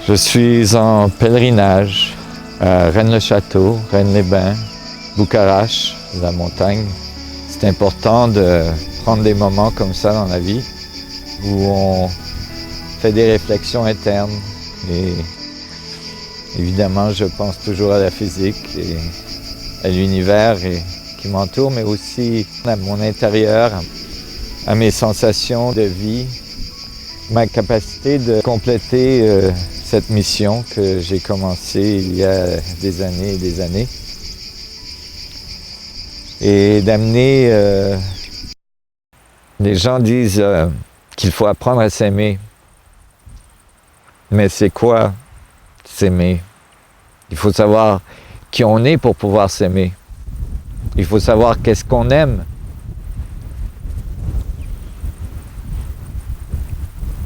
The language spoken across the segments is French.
Je suis en pèlerinage à Rennes-le-Château, Rennes-les-Bains, Bucarache, la montagne. C'est important de prendre des moments comme ça dans la vie où on fait des réflexions internes. Et évidemment, je pense toujours à la physique et à l'univers qui m'entoure, mais aussi à mon intérieur, à mes sensations de vie, ma capacité de compléter cette mission que j'ai commencée il y a des années et des années. Et d'amener... les gens disent qu'il faut apprendre à s'aimer. Mais c'est quoi s'aimer? Il faut savoir qui on est pour pouvoir s'aimer. Il faut savoir qu'est-ce qu'on aime.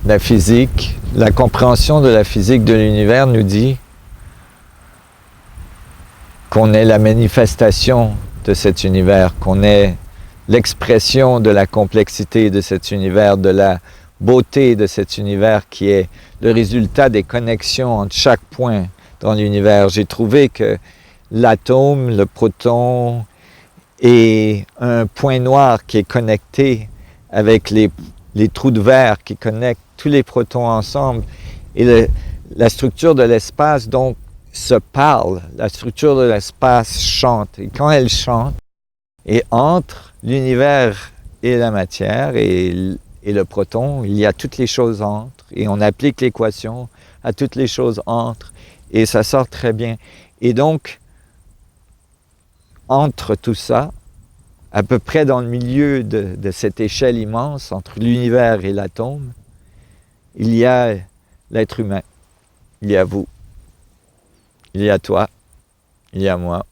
La physique, la compréhension de la physique de l'univers nous dit qu'on est la manifestation de cet univers, qu'on est l'expression de la complexité de cet univers, de la beauté de cet univers qui est le résultat des connexions entre chaque point dans l'univers. J'ai trouvé que l'atome, le proton, est un point noir qui est connecté avec les trous de verre qui connectent tous les protons ensemble. Et la structure de l'espace, donc, se parle. La structure de l'espace chante. Et quand elle chante, et entre l'univers et la matière et le proton, il y a toutes les choses entre. Et on applique l'équation à toutes les choses entre. Et ça sort très bien. Et donc, entre tout ça, à peu près dans le milieu de cette échelle immense entre l'univers et l'atome, il y a l'être humain, il y a vous, il y a toi, il y a moi.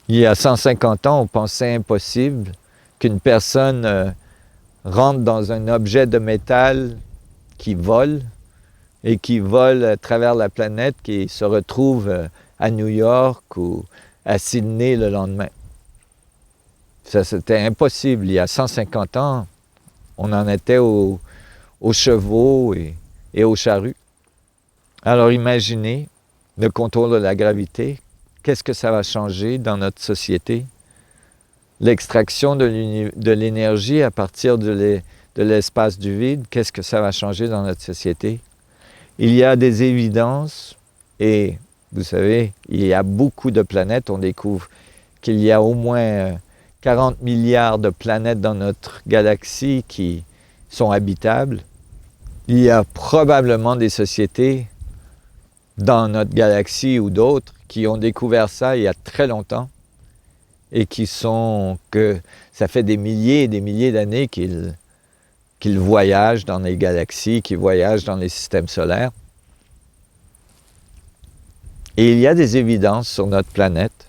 Il y a 150 ans, on pensait impossible qu'une personne rentre dans un objet de métal qui vole et qui vole à travers la planète, qui se retrouve à New York ou à Sydney le lendemain. Ça, c'était impossible. Il y a 150 ans, on en était aux chevaux et aux charrues. Alors imaginez le contour de la gravité. Qu'est-ce que ça va changer dans notre société? L'extraction de l'énergie à partir de l'espace du vide, qu'est-ce que ça va changer dans notre société? Il y a des évidences et, vous savez, il y a beaucoup de planètes. On découvre qu'il y a au moins 40 milliards de planètes dans notre galaxie qui sont habitables. Il y a probablement des sociétés dans notre galaxie ou d'autres qui ont découvert ça il y a très longtemps et que ça fait des milliers et des milliers d'années qu'ils voyagent dans les galaxies, qu'ils voyagent dans les systèmes solaires. Et il y a des évidences sur notre planète